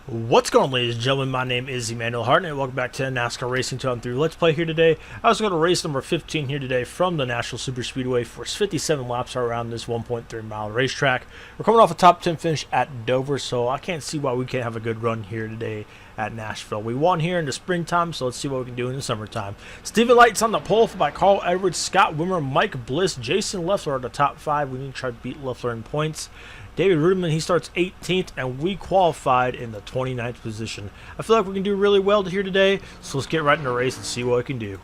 What's going on, ladies and gentlemen? My name is Emmanuel Hart, and welcome back to NASCAR Racing 2-3 Let's Play here today. I was going to race number 15 here today from the Nashville Super Speedway for 57 laps around this 1.3 mile racetrack. We're coming off a top 10 finish at Dover, so I can't see why we can't have a good run here today at Nashville. We won here in the springtime, so let's see what we can do in the summertime. Steven Light's on the pole by Carl Edwards, Scott Wimmer, Mike Bliss, Jason Leffler are the top 5. We need to try to beat Leffler in points. David Ruderman, he starts 18th, and we qualified in the 29th position. I feel like we can do really well here today, so let's get right in the race and see what we can do.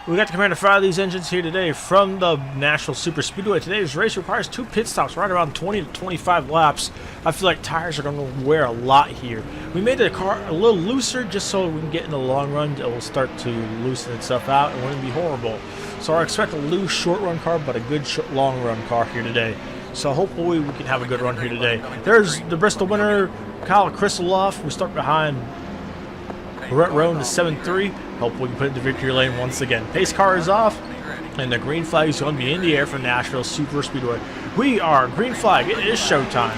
We got to compare to 5 of these engines here today from the Nashville Super Speedway. Today's race requires 2 pit stops, right around 20 to 25 laps. I feel like tires are going to wear a lot here. We made the car a little looser just so we can get in the long run. It will start to loosen itself out and wouldn't be horrible. So I expect a loose short run car, but a good long run car here today. So hopefully we can have a good run here today. There's the Bristol winner, Kyle Krisiloff. We start behind Brett Rowe in the 7-3. Hopefully we can put it in the victory lane once again. Pace car is off, and the green flag is going to be in the air for Nashville Super Speedway. We are green flag. It is showtime.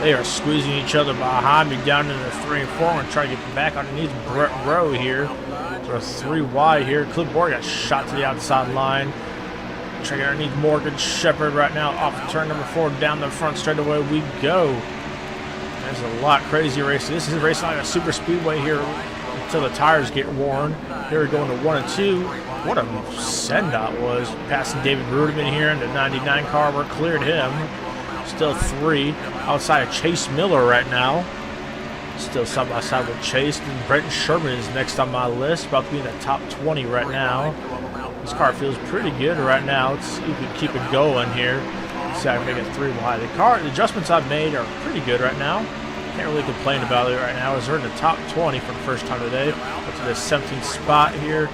They are squeezing each other behind me down into 3 and 4. I'm going to try to get back underneath Brett Rowe here. So 3 wide here. Clip Board got shot to the outside line. Try to get underneath Morgan Shepherd right now. Off turn number 4 down the front straightaway we go. There's a lot crazy racing. This is racing like a super speedway here until the tires get worn. Here we're going to 1 and 2. What a send that was. Passing David Ruderman here in the 99 car. We're cleared him. Still 3 outside of Chase Miller right now. Still side by side with Chase. And Brenton Sherman is next on my list. About to be in the top 20 right now. This car feels pretty good right now. Let's see if we can keep it going here. See how I can make it 3 wide. The adjustments I've made are pretty good right now. Can't really complain about it right now. As we're in the top 20 for the first time today. Up to the 17th spot here.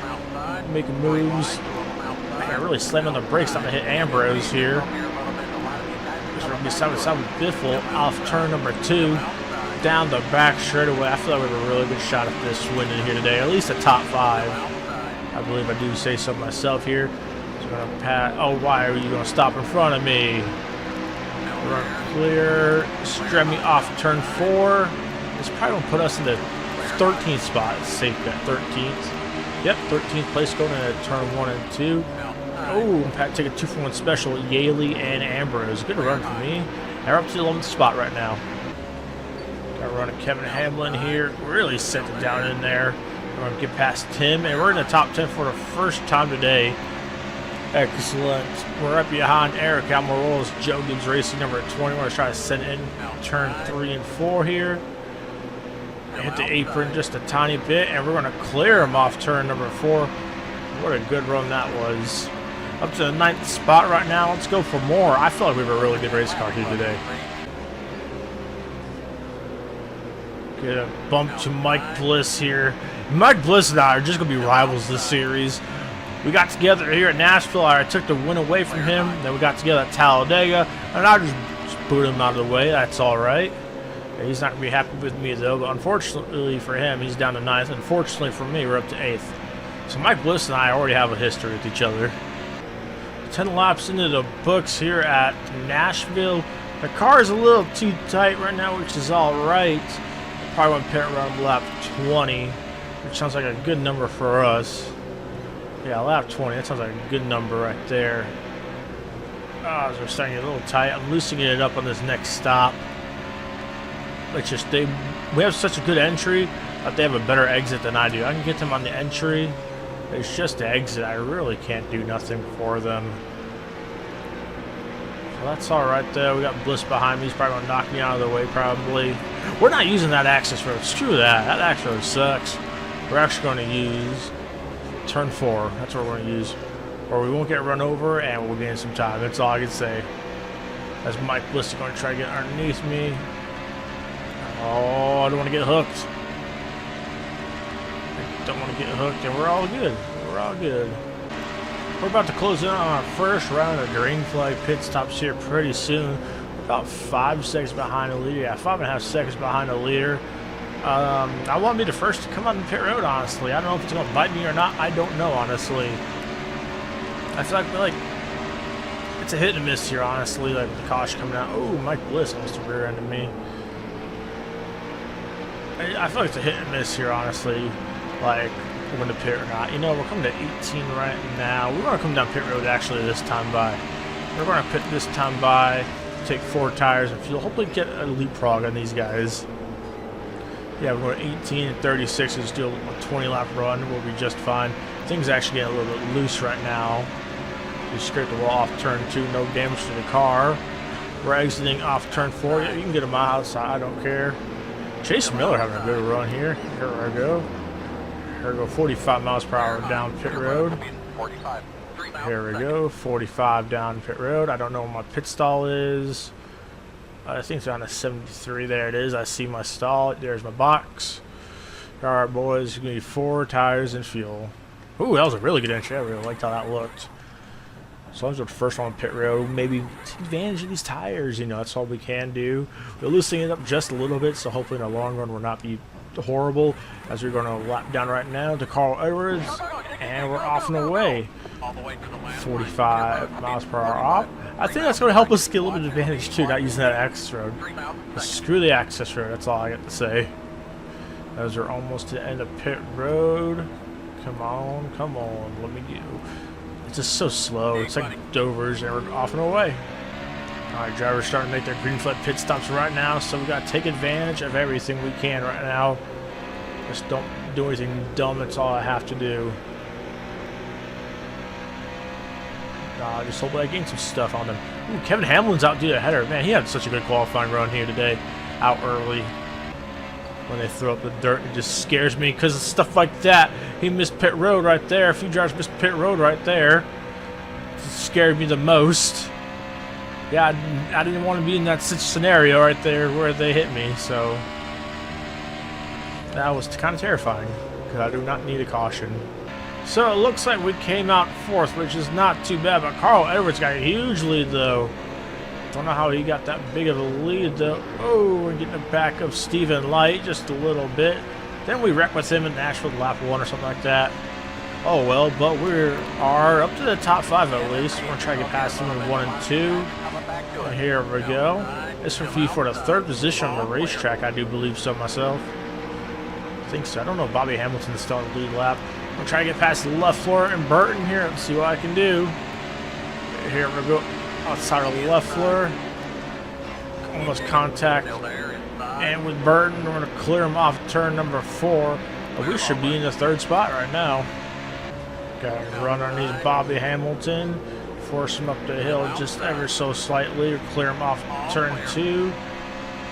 Making moves. I really slammed on the brakes. I'm going to hit Ambrose here. We're going to be side by side with Biffle off turn number 2 down the back straightaway. I feel like we have a really good shot at this winning here today, at least a top 5. I believe I do say so myself here. So we're going to pat. Oh, why are you going to stop in front of me? We're going to clear Stremme off turn 4. This probably going to put us in the 13th spot. It's safe bet 13th. Yep, 13th place going into turn 1 and 2. Oh, Pat take a 2-for-1 special. Yaley and Ambrose. Good run for me. They're up to the 11th spot right now. Got a run of Kevin Hamlin here. Really sent it down in there. We're going to get past Tim, and we're in the top 10 for the first time today. Excellent. We're up behind Eric Almirola's Joe Gibbs Racing number 20. We're going to try to send in turn 3 and 4 here. Hit the apron just a tiny bit, and we're going to clear him off turn number 4. What a good run that was. Up to the 9th spot right now. Let's go for more. I feel like we have a really good race car here today. Get a bump to Mike Bliss here. Mike Bliss and I are just going to be rivals this series. We got together here at Nashville. I took the win away from him. Then we got together at Talladega. And I just booted him out of the way. That's all right. He's not going to be happy with me, though. But unfortunately for him, he's down to 9th. Unfortunately for me, we're up to 8th. So Mike Bliss and I already have a history with each other. 10 laps into the books here at Nashville. The car is a little too tight right now, which is all right. Probably want to pit around lap 20, which sounds like a good number for us. Yeah, lap 20. That sounds like a good number right there. Oh, we're starting to get a little tight. I'm loosening it up on this next stop. It's just we have such a good entry that they have a better exit than I do. I can get them on the entry. It's just the exit. I really can't do nothing for them. So that's all right, though. We got Bliss behind me. He's probably going to knock me out of the way, probably. We're not using that access road. Screw that. That access road sucks. We're actually going to use turn 4. That's what we're going to use. Or we won't get run over, and we'll gain some time. That's all I can say. As Mike Bliss is going to try to get underneath me. Oh, I don't want to get hooked. don't want to get hooked, and we're all good. We're all good. We're about to close in on our first round of green flag pit stops here pretty soon. We're about 5 seconds behind the leader. Yeah, 5.5 seconds behind the leader. I want to be the first to come on the pit road, honestly. I don't know if it's going to bite me or not. I don't know, honestly. I feel like it's a hit and miss here, honestly. Like the caution coming out. Oh, Mike Bliss almost rear-ended me. I feel like it's a hit and miss here, honestly. Like, we're going to pit or not. You know, we're coming to 18 right now. We're going to come down pit road actually this time by. We're going to pit this time by, take 4 tires and fuel. Hopefully get a leapfrog on these guys. Yeah, we're going 18 and 36 and just do a 20-lap run. We'll be just fine. Things actually getting a little bit loose right now. We scraped the wall off turn 2. No damage to the car. We're exiting off turn 4. Yeah, you can get a mile outside. I don't care. Chase Miller having a good run here. Here we go. Here we go. 45 miles per hour down pit road. Here we go. 45 down pit road. I don't know what my pit stall is. I think it's on a 73. There it is. I see my stall. There's my box. All right, boys. You're going to need 4 tires and fuel. Ooh, that was a really good entry. I really liked how that looked. As long as we're the first one on pit road, maybe take advantage of these tires. You know, that's all we can do. We're loosening it up just a little bit, so hopefully in the long run we'll not be horrible. As we're going to lap down right now to Carl Edwards, and we're off and away. 45 miles per hour off. I think that's going to help us get a little bit of advantage too, not using that access road. But screw the access road, that's all I got to say. As we're almost to the end of pit road. Come on, come on, let me go. It's just so slow. It's like Dover's, and we're off and away. All right, drivers starting to make their green flag pit stops right now, so we got to take advantage of everything we can right now. Just don't do anything dumb. That's all I have to do. Just hope I gain some stuff on them. Ooh, Kevin Hamlin's out due to the header. Man, he had such a good qualifying run here today. Out early. When they throw up the dirt, it just scares me because of stuff like that. He missed pit road right there. A few drivers missed pit road right there. It scared me the most. Yeah, I didn't want to be in that scenario right there where they hit me, so that was kind of terrifying because I do not need a caution. So it looks like we came out 4th, which is not too bad, but Carl Edwards got a huge lead though. Don't know how he got that big of a lead though. Oh, we're getting the back of Stephen Light just a little bit. Then we wrecked with him in Nashville lap 1 or something like that. Oh well, but we are up to the top 5 at least. We're gonna try to get past him in 1 and 2. And here we go. This will be for the 3rd position on the racetrack, I do believe so myself. I think so. I don't know if Bobby Hamilton's still on the lead lap. I'm gonna try to get past Leffler and Burton here and see what I can do. Here we go. Outside of Leffler. Almost contact. And with Burton, we're going to clear him off turn number 4. We should be in the 3rd spot right now. Got to run underneath Bobby Hamilton. Force him up the hill just ever so slightly. Clear him off turn 2.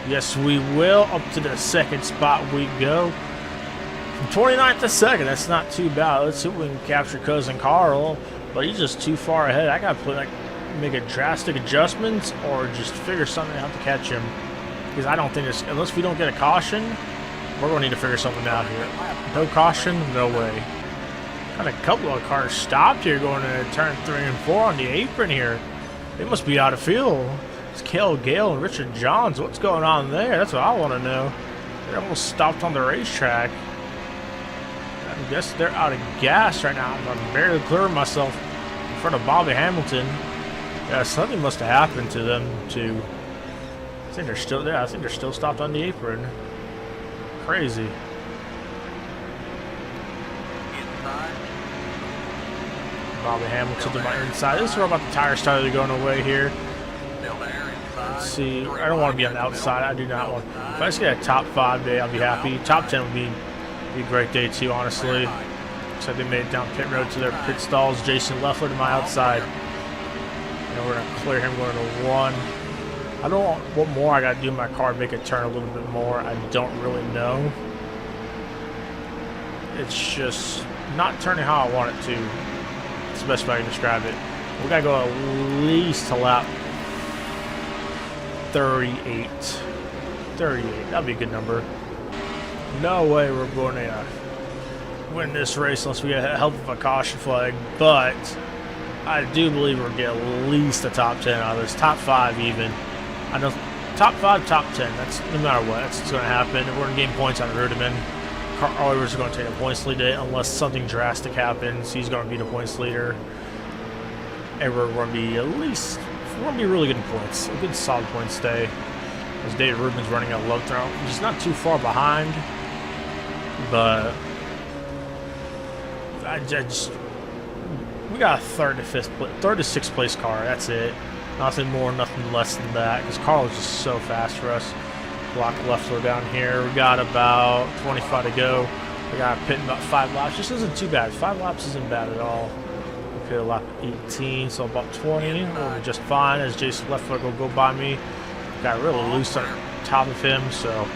Yes, we will. Up to the 2nd spot we go. From 29th to 2nd, that's not too bad. Let's see if we can capture Cousin Carl. But he's just too far ahead. I got to play, make a drastic adjustments or just figure something out to catch him. Because I don't think this, unless we don't get a caution, we're going to need to figure something out here. No caution, no way. Got a couple of cars stopped here going into turn 3 and 4 on the apron here. They must be out of fuel. It's Cale Gale and Richard Johns. What's going on there? That's what I want to know. They almost stopped on the racetrack. I guess they're out of gas right now. I'm barely clearing myself in front of Bobby Hamilton. Yeah, something must have happened to them too. I think they're still there. I think they're still stopped on the apron. Crazy. Bobby Hamilton to my inside. This is where about the tire started going away here. Let's see. I don't want to be on the outside. I do not want. If I just get a top 5 day, I'll be happy. Top 10 would be a great day too, honestly. Looks like they made it down pit road to their pit stalls. Jason Leffler to my outside. And we're gonna clear him going to 1. I don't want what more I got to do in my car to make it turn a little bit more. I don't really know. It's just not turning how I want it to. It's the best way I can describe it. We gotta go at least to lap 38. 38. That'd be a good number. No way we're going to. win this race unless we get a help of a caution flag, but I do believe we're going to get at least a top 10 out of this. Top 5 even. I know top 5, top 10. That's no matter what. That's what's going to happen. We're going to gain points on Rudiman. Carl Oliver's going to take a points lead unless something drastic happens. He's going to be the points leader. And we're going to be at least, we're going to be really good in points. A good solid points day. As David Rubin's running a low throw. He's not too far behind. But we got a third to sixth place car. That's it. Nothing more, nothing less than that. Because Carl is just so fast for us. Block left floor down here. We got about 25 to go. We got a pit in about 5 laps. Just isn't too bad. 5 laps isn't bad at all. We pit a lap 18, so about 20. We'll be just fine as Jason left foot will go by me. Got really loose on top of him, so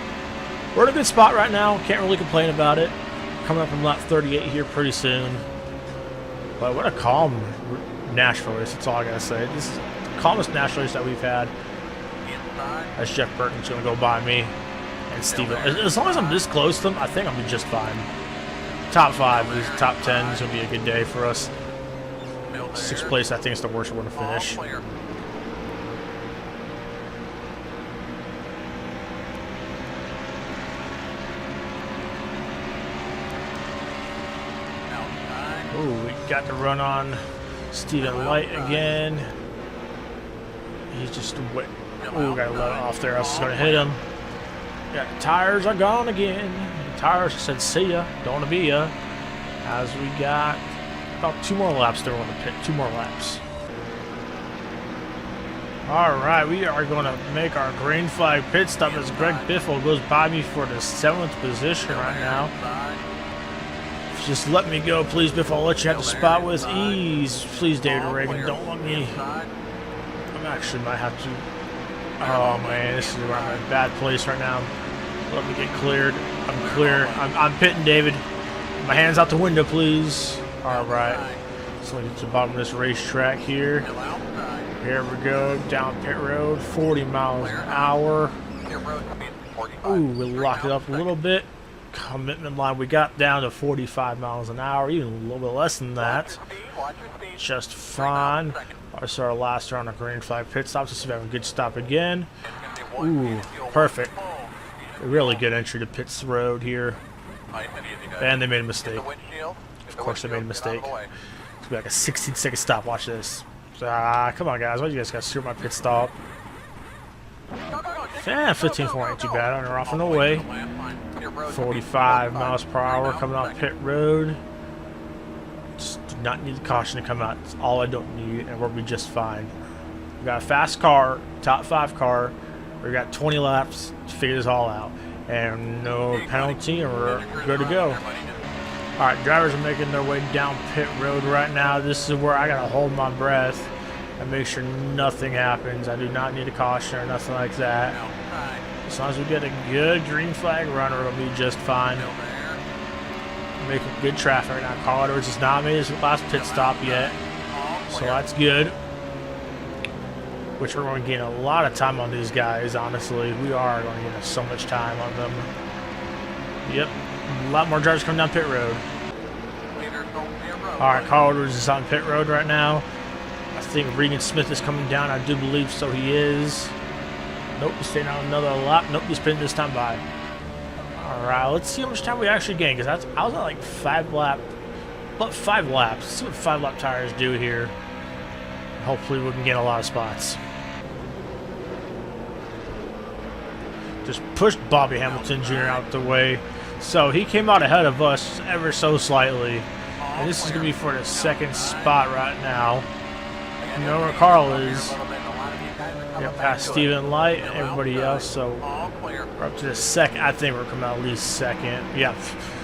we're in a good spot right now. Can't really complain about it. Coming up from lap 38 here pretty soon. But what a calm Nashville race. That's all I gotta say. This is the calmest Nashville race that we've had. As Jeff Burton's gonna go by me, and Steven. As long as I'm this close to them, I think I'll be just fine. Top 5, top 10 is gonna be a good day for us. 6th place, I think, is the worst we're gonna finish. Ooh, we got to run on Steven Light again. He's just wet. Ooh, we got to let it off there, else it's going to hit him. Yeah, tires are gone again. The tires said, see ya, don't want to be ya. As we got about 2 more laps there on the pit. 2 more laps. Alright, we are going to make our green flag pit stop as Greg Biffle goes by me for the 7th position right now. Just let me go, please, Biff. I'll let you have the spot with ease. Please, David Reagan, don't let me. I actually might have to. Oh, man, this is where I'm in a bad place right now. Let me get cleared. I'm clear. I'm pitting, David. My hands out the window, please. All right. So we get to the bottom of this racetrack here. Here we go. Down pit road. 40 miles an hour. Ooh, we locked it up a little bit. Commitment line, we got down to 45 miles an hour, even a little bit less than that. Just fine. That's our last round of green flag pit stops. Let's see if we have a good stop again. Ooh, perfect. A really good entry to pits road here. And they made a mistake. Of course they made a mistake. It's going to be like a 16-second stop. Watch this. Come on, guys. Why do you guys got to screw my pit stop? 15.4 ain't too bad. On her off and away. 45 miles per hour coming off pit road. Just do not need the caution to come out. It's all I don't need, and we'll be just fine. We got a fast car, top 5 car. We got 20 laps to figure this all out, and no penalty, and we're good to go. All right, drivers are making their way down pit road right now. This is where I gotta hold my breath and make sure nothing happens. I do not need a caution or nothing like that. As long as we get a good green flag runner, it'll be just fine. Making good traffic right now. Carl Edwards has not made his last pit stop yet, so that's good. Which we're going to gain a lot of time on these guys, honestly. We are going to gain so much time on them. Yep, a lot more drivers coming down pit road. Alright, Carl Edwards is on pit road right now. I think Regan Smith is coming down. I do believe so he is. Nope, he's staying on another lap. Nope, he's pitting this time by. Alright, let's see how much time we actually gain, because I was at like 5 laps. Let's see what 5 lap tires do here. Hopefully we can gain a lot of spots. Just pushed Bobby Hamilton Jr. out the way. So he came out ahead of us ever so slightly. And this is going to be for the 2nd spot right now. You know where Carl is. Yep, past Steven Light and everybody else, so we're up to the 2nd. I think we're coming out at least 2nd. Yeah,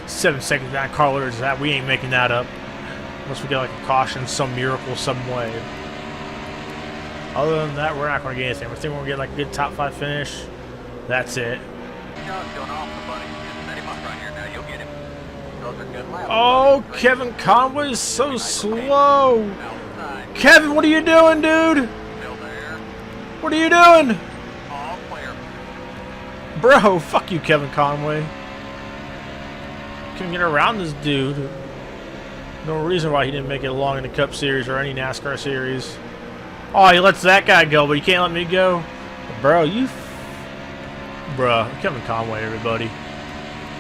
7 seconds behind Carl Edwards. That we ain't making that up unless we get like a caution, some miracle, some way. Other than that, we're not going to get anything. We think we're going to get like a good top 5 finish. That's it. Oh, Kevin Conway's so slow. Kevin, what are you doing, dude? What are you doing? Bro, fuck you, Kevin Conway. can get around this dude. No reason why he didn't make it along in the Cup Series or any NASCAR series. Oh, he lets that guy go, but he can't let me go. Bro, Kevin Conway, everybody.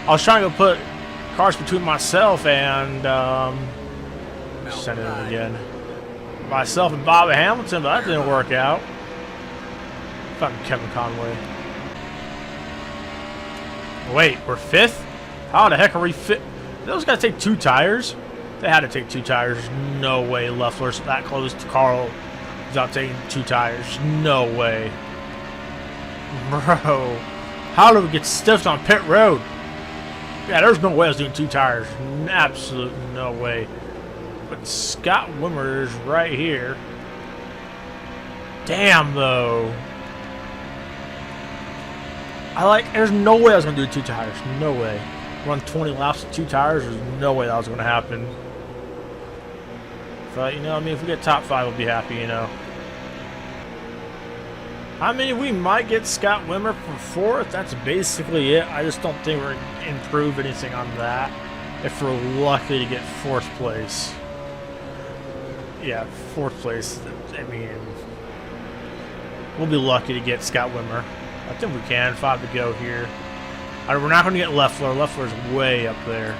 I was trying to go put cars between myself and send it in again. Myself and Bobby Hamilton, but that didn't work out. Fucking Kevin Conway. Wait, we're 5th? How the heck are we 5th? Those guys take 2 tires? They had to take 2 tires. No way Leffler's that close to Carl without taking 2 tires. No way. Bro. How did we get stiffed on pit road? Yeah, there's no way I was doing 2 tires. Absolute no way. But Scott Wimmer is right here. Damn, though. There's no way I was going to do 2 tires. No way. Run 20 laps with 2 tires, there's no way that was going to happen. But, you know, I mean, if we get top 5, we'll be happy, you know. I mean, we might get Scott Wimmer for 4th. That's basically it. I just don't think we're going to improve anything on that if we're lucky to get 4th place. Yeah, 4th place. I mean, we'll be lucky to get Scott Wimmer. I think we can. 5 to go here. We're not going to get Leffler. Leffler's way up there.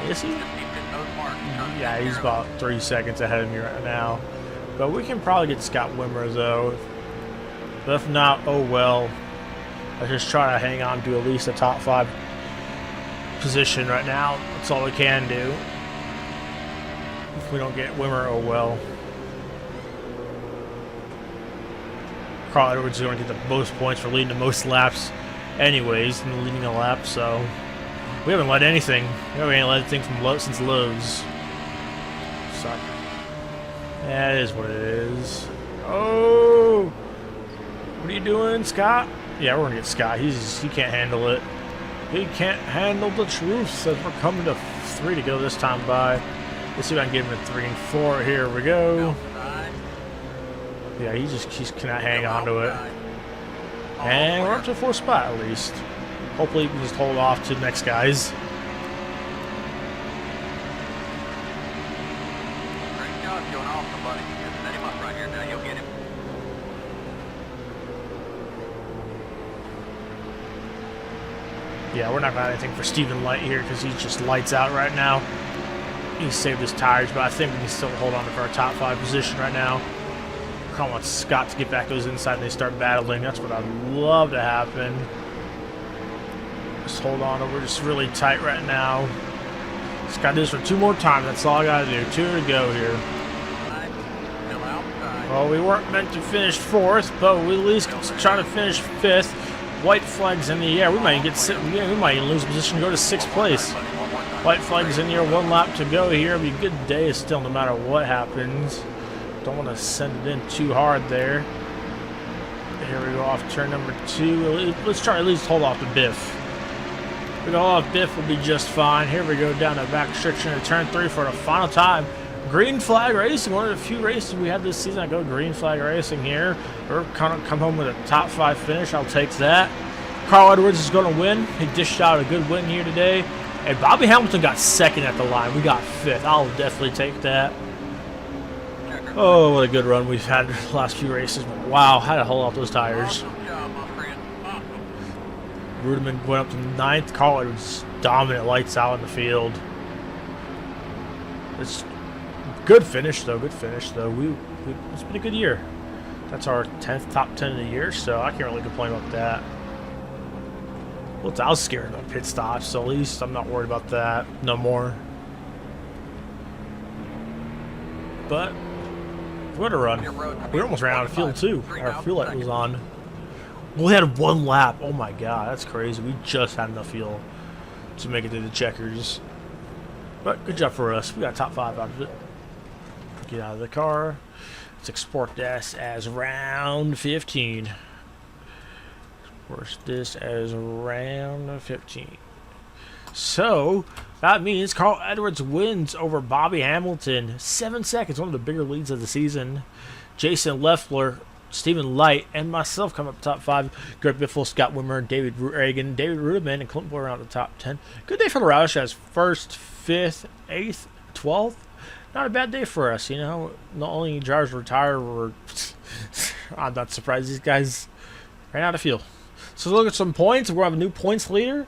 Is he? Yeah, he's about 3 seconds ahead of me right now. But we can probably get Scott Wimmer, though. But if not, oh well. Let's just try to hang on to at least a top 5 position right now. That's all we can do. If we don't get Wimmer, oh well. Carl Edwards is going to get the most points for leading the most laps anyways, and leading a lap, so we haven't led anything. We haven't led anything from since Lowe's. So that is what it is. Oh, what are you doing, Scott? Yeah, we're gonna get Scott. He can't handle it. He can't handle the truth. Says we're coming to 3 to go this time by. Let's see if I can get him to 3 and 4. Here we go. Yeah, he cannot hang on to it. And we're up to the 4th spot at least. Hopefully we can just hold off to the next guys. Great job going off somebody. Set him up right here now. You'll get him. Yeah, we're not going to have anything for Stephen Light here because he's just lights out right now. He saved his tires, but I think we can still hold on to our top 5 position right now. I want Scott to get back to his inside and they start battling. That's what I'd love to happen. Just hold on. We're just really tight right now. Just got to do this for 2 more times. That's all I got to do. 2 to go here. Well, we weren't meant to finish 4th, but we at least try to finish 5th. White flags in the air. We might even lose position and go to 6th place. White flags in the air. 1 lap to go here. It'll be a good day still no matter what happens. Don't want to send it in too hard there. Here we go off turn number 2. Let's try to at least hold off the Biff. If we go off Biff, we'll be just fine. Here we go down the back stretch into turn 3 for the final time. Green flag racing, one of the few races we had this season. I go green flag racing here. We're going to come home with a top 5 finish. I'll take that. Carl Edwards is going to win. He dished out a good win here today. And Bobby Hamilton got 2nd at the line. We got 5th. I'll definitely take that. Oh, what a good run we've had the last few races. Wow, had to hold off those tires. Ruderman went up to 9th. Carl Edwards dominant, lights out in the field. It's good finish though. Good finish though. It's been a good year. That's our 10th top 10 of the year, so I can't really complain about that. Well, I was scared about pit stops, so at least I'm not worried about that no more. But what a run. We almost ran out of fuel too. Our fuel light was on. We had 1 lap. Oh my god, that's crazy. We just had enough fuel to make it to the checkers. But good job for us. We got top 5 out of it. Get out of the car. Let's export this as round 15. Export this as round 15. So that means Carl Edwards wins over Bobby Hamilton. 7 seconds, one of the bigger leads of the season. Jason Leffler Stephen Light, and myself come up top 5. Greg Biffle, Scott Wimmer, David Reagan, David Rudeman, and Clint Boyer around the top 10. Good day for the Roush as 1st, 5th, 8th, 12th. Not a bad day for us, you know. Not only drivers retire, I'm not surprised these guys ran out of fuel. So let's look at some points. We're going to have a new points leader.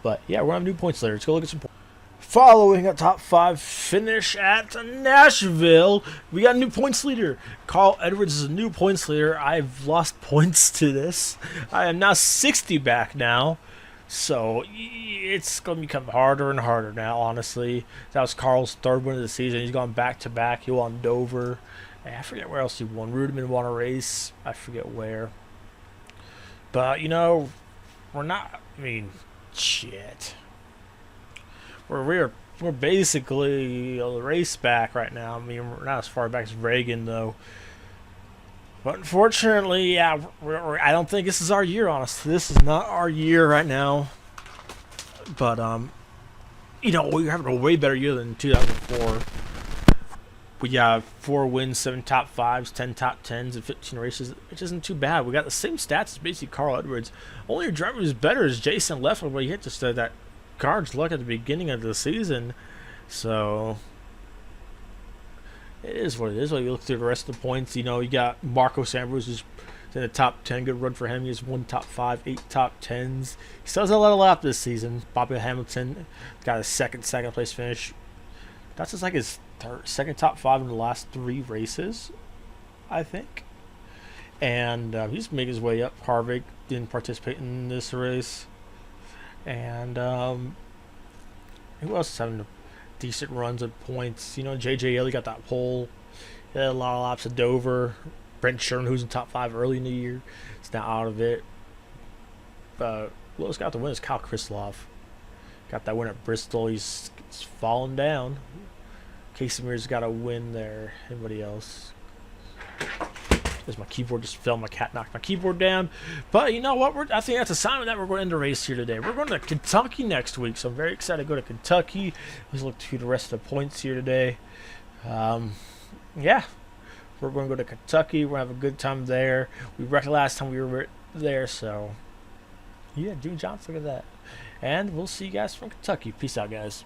But yeah, we're going to have a new points leader. Let's go look at some points. Following a top 5 finish at Nashville, we got a new points leader. Carl Edwards is a new points leader. I've lost points to this. I am now 60 back now. So it's going to become harder and harder now, honestly. That was Carl's 3rd win of the season. He's gone back-to-back. He won Dover. And I forget where else he won. Rudeman won a race. I forget where. But, you know, we're not... I mean, shit. We're basically a race back right now. I mean, we're not as far back as Reagan, though. But unfortunately, yeah, I don't think this is our year, honestly. This is not our year right now. But, you know, we're having a way better year than 2004. We got 4 wins, 7 top 5s, 10 top 10s, and 15 races, which isn't too bad. We got the same stats as basically Carl Edwards. Only your driver who's better is Jason Leffler, but he hit just that Guard's luck at the beginning of the season. So it is what it is. When you look through the rest of the points, you know, you got Marcos Ambrose who's in the top 10. Good run for him. He has 1 top 5, 8 top 10s. He still has a lot of lap this season. Bobby Hamilton got a second place finish. That's just like his second top 5 in the last 3 races, I think. And he's making his way up. Harvick didn't participate in this race. And who else is having decent runs of points? You know, J.J. Ellie got that pole. He had a lot of laps at Dover. Brent Sherman, who's in top 5 early in the year, is now out of it. Who else got the win is Kyle Krislov. Got that win at Bristol. He's fallen down. Casey Mears got a win there. Anybody else? As my keyboard just fell, my cat knocked my keyboard down. But you know what? I think that's a sign that we're going to end the race here today. We're going to Kentucky next week, so I'm very excited to go to Kentucky. Let's look through the rest of the points here today. Yeah, we're going to go to Kentucky. We're going to have a good time there. We wrecked last time we were there, so yeah, June Johnson, look at that. And we'll see you guys from Kentucky. Peace out, guys.